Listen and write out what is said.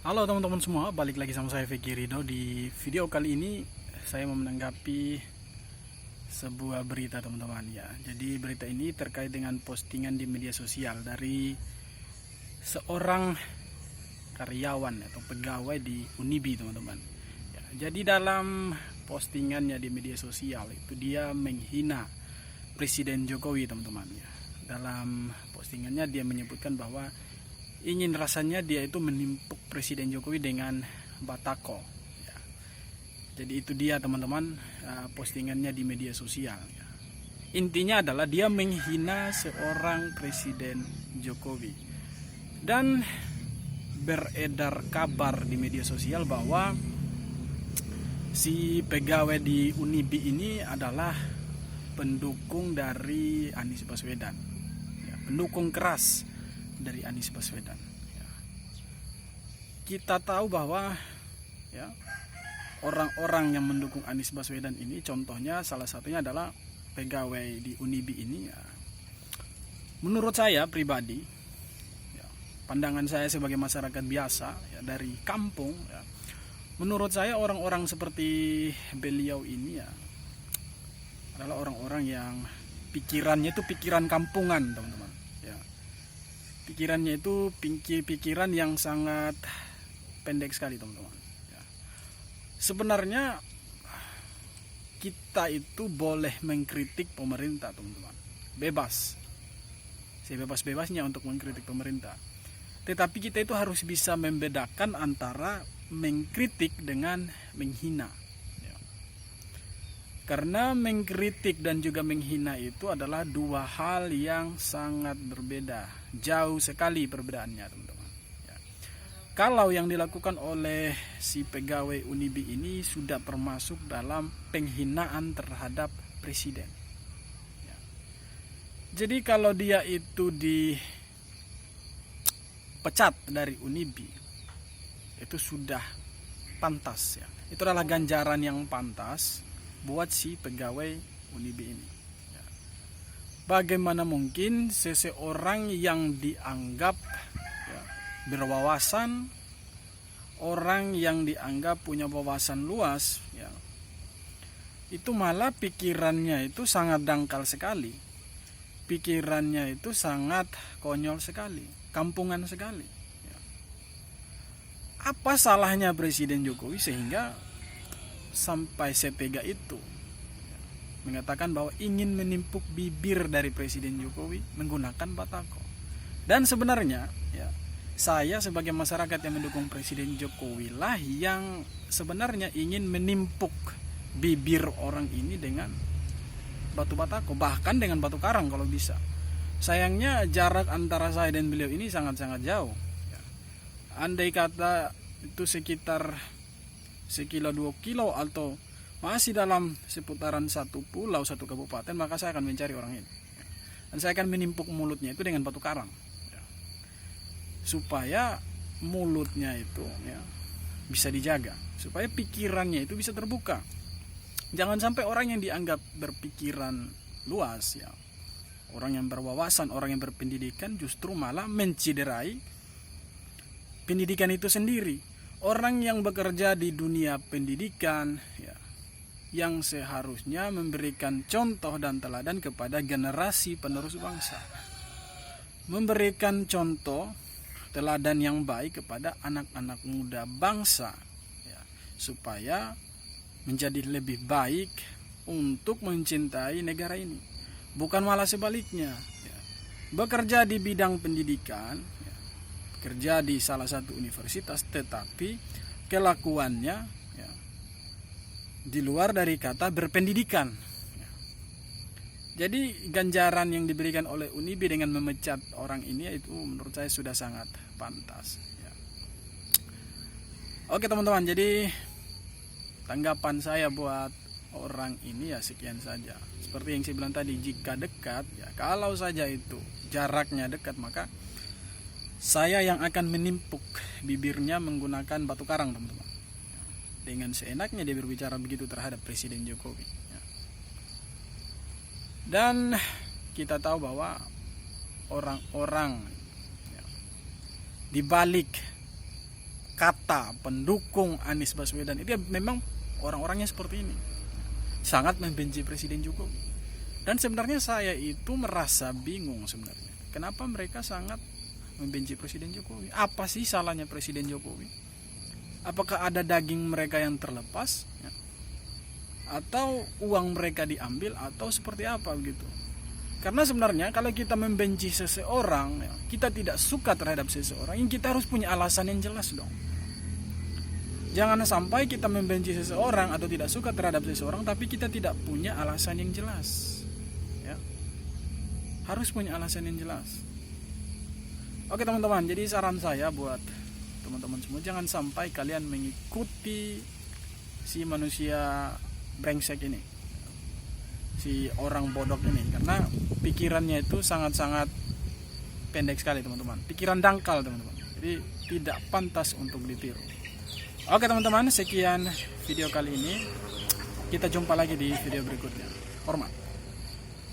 Halo teman-teman semua, balik lagi sama saya Vicky Rido. Di video kali ini saya mau menanggapi sebuah berita teman-teman ya. Jadi berita ini terkait dengan postingan di media sosial dari seorang karyawan atau pegawai di Unibi teman-teman ya. Jadi dalam postingannya di media sosial itu dia menghina Presiden Jokowi teman-teman ya. Dalam postingannya dia menyebutkan bahwa rasanya dia itu menimpuk Presiden Jokowi dengan batako ya. Jadi itu dia teman-teman, postingannya di media sosial ya. Intinya adalah dia menghina seorang Presiden Jokowi. Dan beredar kabar di media sosial bahwa si pegawai di Unibi ini adalah pendukung dari Anies Baswedan ya, pendukung keras dari Anies Baswedan ya. Kita tahu bahwa ya, orang-orang yang mendukung Anies Baswedan ini, contohnya salah satunya adalah pegawai di Unibi ini ya. Menurut saya pribadi ya, pandangan saya sebagai masyarakat biasa ya, dari kampung ya, menurut saya orang-orang seperti beliau ini ya adalah orang-orang yang pikirannya itu pikiran kampungan teman-teman. Pikirannya itu pikiran yang sangat pendek sekali teman-teman ya. Sebenarnya kita itu boleh mengkritik pemerintah teman-teman, bebas, sebebas-bebasnya untuk mengkritik pemerintah. Tetapi kita itu harus bisa membedakan antara mengkritik dengan menghina ya. Karena mengkritik dan juga menghina itu adalah dua hal yang sangat berbeda, jauh sekali perbedaannya teman-teman ya. Kalau yang dilakukan oleh si pegawai Unibi ini sudah termasuk dalam penghinaan terhadap presiden ya. Jadi kalau dia itu dipecat dari Unibi itu sudah pantas ya. Itu adalah ganjaran yang pantas buat si pegawai Unibi ini ya. Bagaimana mungkin seseorang yang dianggap ya, berwawasan, orang yang dianggap punya wawasan luas ya, itu malah pikirannya itu sangat dangkal sekali, pikirannya itu sangat konyol sekali, kampungan sekali ya. Apa salahnya Presiden Jokowi sehingga sampai setega itu ya, mengatakan bahwa ingin menimpuk bibir dari Presiden Jokowi menggunakan batako. Dan sebenarnya ya, saya sebagai masyarakat yang mendukung Presiden Jokowi lah yang sebenarnya ingin menimpuk bibir orang ini dengan batu batako, bahkan dengan batu karang kalau bisa. Sayangnya jarak antara saya dan beliau ini sangat-sangat jauh ya. Andai kata itu sekitar sekilo 2 kilo atau masih dalam seputaran satu pulau, satu kabupaten, maka saya akan mencari orang ini dan saya akan menimpuk mulutnya itu dengan batu karang ya, supaya mulutnya itu ya, bisa dijaga, supaya pikirannya itu bisa terbuka. Jangan sampai orang yang dianggap berpikiran luas ya, orang yang berwawasan, orang yang berpendidikan justru malah menciderai pendidikan itu sendiri. Orang yang bekerja di dunia pendidikan ya, yang seharusnya memberikan contoh dan teladan kepada generasi penerus bangsa, memberikan contoh teladan yang baik kepada anak-anak muda bangsa ya, supaya menjadi lebih baik untuk mencintai negara ini, bukan malah sebaliknya ya. Bekerja di bidang pendidikan, kerja di salah satu universitas, tetapi kelakuannya ya, di luar dari kata berpendidikan ya. Jadi ganjaran yang diberikan oleh Unibi dengan memecat orang ini itu menurut saya sudah sangat pantas ya. Oke teman-teman, jadi tanggapan saya buat orang ini ya sekian saja. Seperti yang saya bilang tadi, jika dekat ya, kalau saja itu jaraknya dekat, maka saya yang akan menimpuk bibirnya menggunakan batu karang teman-teman. Dengan seenaknya dia berbicara begitu terhadap Presiden Jokowi ya. Dan kita tahu bahwa orang-orang ya, di balik kata pendukung Anies Baswedan itu ya memang orang-orangnya seperti ini, sangat membenci Presiden Jokowi. Dan sebenarnya saya itu merasa bingung sebenarnya, kenapa mereka sangat membenci Presiden Jokowi. Apa sih salahnya Presiden Jokowi? Apakah ada daging mereka yang terlepas ya? Atau uang mereka diambil, atau seperti apa begitu? Karena sebenarnya kalau kita membenci seseorang ya, kita tidak suka terhadap seseorang, kita harus punya alasan yang jelas dong. Jangan sampai kita membenci seseorang atau tidak suka terhadap seseorang tapi kita tidak punya alasan yang jelas ya. Harus punya alasan yang jelas. Oke teman-teman, jadi saran saya buat teman-teman semua, jangan sampai kalian mengikuti si manusia brengsek ini, si orang bodoh ini, karena pikirannya itu sangat-sangat pendek sekali teman-teman, pikiran dangkal teman-teman, jadi tidak pantas untuk ditiru. Oke teman-teman, sekian video kali ini, kita jumpa lagi di video berikutnya. Hormat.